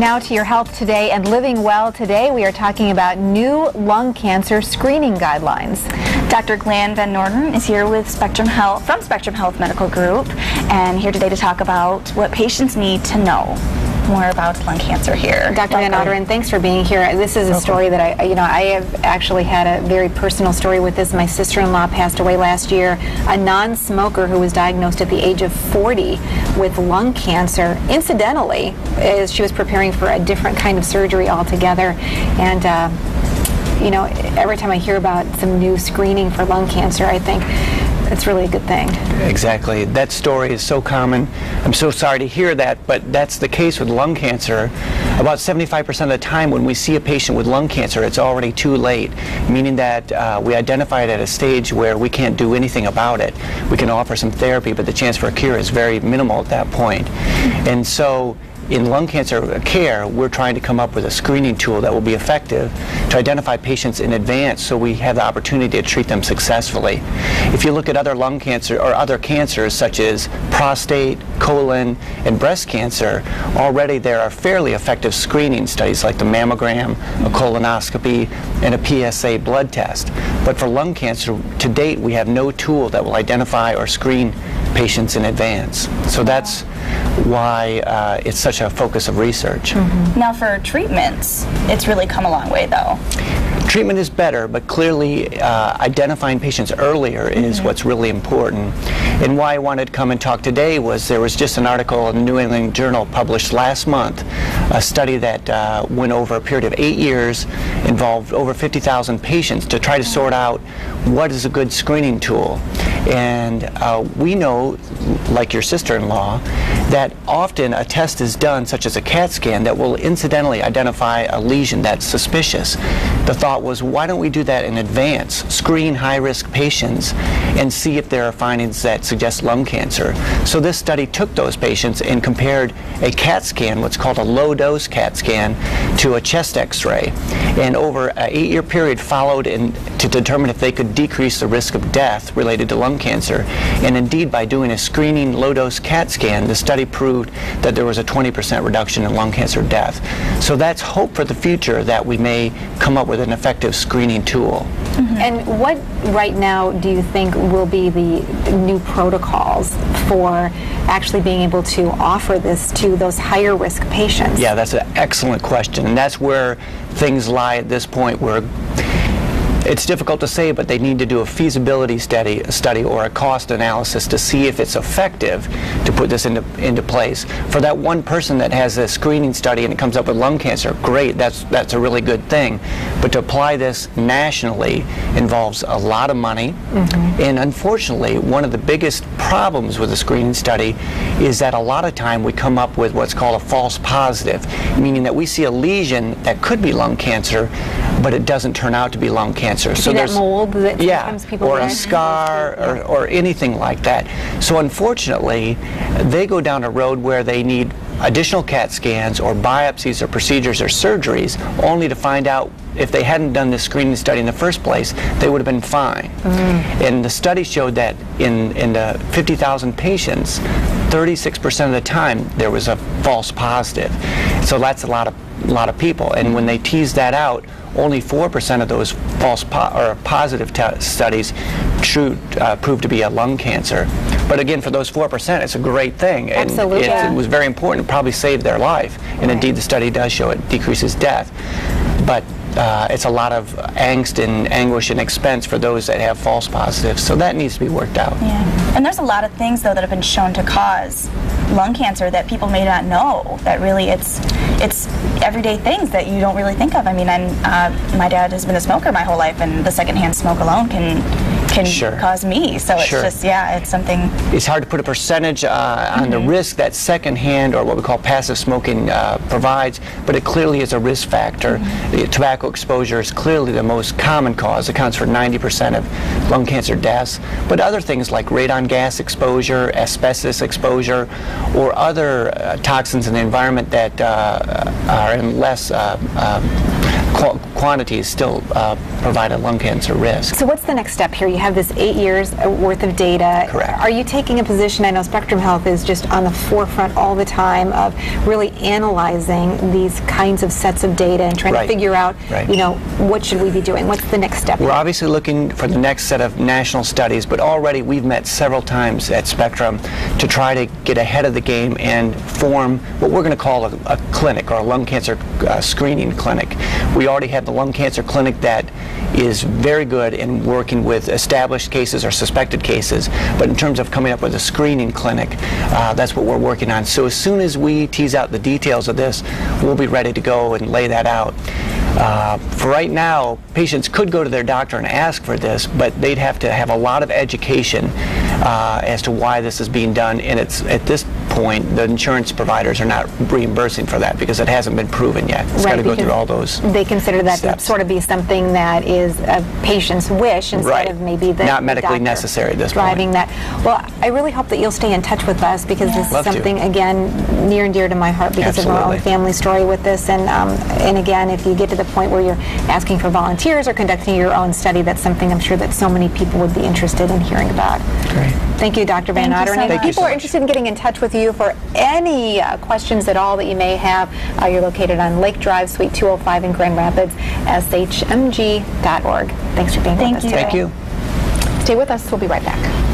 now to your health today and living well. Today we are talking about new lung cancer screening guidelines. Dr. Glenn Van Norden is here with Spectrum Health, from Spectrum Health Medical Group, and here today to talk about what patients need to know more about lung cancer here. Dr. Van Norden, thanks for being here. This is a story that I have actually had a very personal story with this. My sister-in-law passed away last year, a non-smoker who was diagnosed at the age of 40 with lung cancer, incidentally, as she was preparing for a different kind of surgery altogether. And you know, every time I hear about some new screening for lung cancer, I think it's really a good thing. Exactly. That story is so common. I'm so sorry to hear that, but that's the case with lung cancer. About 75% of the time when we see a patient with lung cancer, it's already too late, meaning that we identify it at a stage where we can't do anything about it. We can offer some therapy, but the chance for a cure is very minimal at that point. And so in lung cancer care, we're trying to come up with a screening tool that will be effective to identify patients in advance so we have the opportunity to treat them successfully. If you look at other lung cancer or other cancers such as prostate, colon, and breast cancer, already there are fairly effective screening studies like the mammogram, a colonoscopy, and a PSA blood test. But for lung cancer, to date, we have no tool that will identify or screen patients in advance. So that's why it's such a focus of research. Now for treatments, it's really come a long way though. Treatment is better, but clearly identifying patients earlier is what's really important. And why I wanted to come and talk today was there was just an article in the New England Journal published last month, a study that went over a period of 8 years, involved over 50,000 patients to try to sort out what is a good screening tool. And we know, like your sister-in-law, that often a test is done, such as a CAT scan, that will incidentally identify a lesion that's suspicious. The thought was, why don't we do that in advance, screen high-risk patients, and see if there are findings that suggest lung cancer. So this study took those patients and compared a CAT scan, what's called a low-dose CAT scan, to a chest X-ray, and over an 8-year period followed to determine if they could decrease the risk of death related to lung cancer. And indeed, by doing a screening low-dose CAT scan, the study proved that there was a 20% reduction in lung cancer death. So that's hope for the future that we may come up with an effective screening tool. And what right now do you think will be the new protocols for actually being able to offer this to those higher risk patients? Yeah, that's an excellent question, and that's where things lie at this point, where it's difficult to say, but they need to do a feasibility study or a cost analysis to see if it's effective to put this into place. For that one person that has a screening study and it comes up with lung cancer, great, that's a really good thing. But to apply this nationally involves a lot of money. And unfortunately, one of the biggest problems with a screening study is that a lot of time we come up with what's called a false positive, meaning that we see a lesion that could be lung cancer, but it doesn't turn out to be lung cancer. So there's that mold that sometimes people or get? A scar or anything like that. So unfortunately, they go down a road where they need additional CAT scans or biopsies or procedures or surgeries only to find out if they hadn't done this screening study in the first place, they would have been fine. And the study showed that in the 50,000 patients, 36% of the time there was a false positive. So that's a lot of people. And when they tease that out, only 4% of those false or positive studies proved to be a lung cancer. But again, for those 4%, it's a great thing. And Absolutely. it was very important. It probably saved their life. And indeed, the study does show it decreases death. But it's a lot of angst and anguish and expense for those that have false positives. So that needs to be worked out. Yeah. And there's a lot of things, though, that have been shown to cause lung cancer that people may not know, that really it's everyday things that you don't really think of. I mean, my dad has been a smoker my whole life, and the secondhand smoke alone can cause me. So it's just, yeah, it's something. It's hard to put a percentage on the risk that secondhand or what we call passive smoking provides, but it clearly is a risk factor. Tobacco exposure is clearly the most common cause. It accounts for 90% of lung cancer deaths. But other things like radon gas exposure, asbestos exposure, or other toxins in the environment that are in less quantities still provide a lung cancer risk. So what's the next step here? You have this 8 years worth of data. Correct. Are you taking a position, I know Spectrum Health is just on the forefront all the time of really analyzing these kinds of sets of data and trying to figure out, you know, what should we be doing? What's the next step? We're obviously looking for the next set of national studies, but already we've met several times at Spectrum to try to get ahead of the game and form what we're going to call a clinic, or a lung cancer screening clinic. We already have the lung cancer clinic that is very good in working with established cases or suspected cases, but in terms of coming up with a screening clinic, that's what we're working on. So as soon as we tease out the details of this, we'll be ready to go and lay that out. For right now, patients could go to their doctor and ask for this, but they'd have to have a lot of education as to why this is being done, and it's at this point the insurance providers are not reimbursing for that because it hasn't been proven yet. It's got to go through all those They consider that steps. to sort of be something that is a patient's wish instead of maybe the not medically doctor necessary at this driving point. that. Well, I really hope that you'll stay in touch with us because this is something, again, near and dear to my heart because of our own family story with this. And again, if you get to the point where you're asking for volunteers or conducting your own study, that's something I'm sure that so many people would be interested in hearing about. Great. Thank you, Dr. Van Otter. And if people are interested in getting in touch with you for any questions at all that you may have, you're located on Lake Drive, Suite 205 in Grand Rapids, shmg.org. Thanks for being with us today. Thank you. Stay with us. We'll be right back.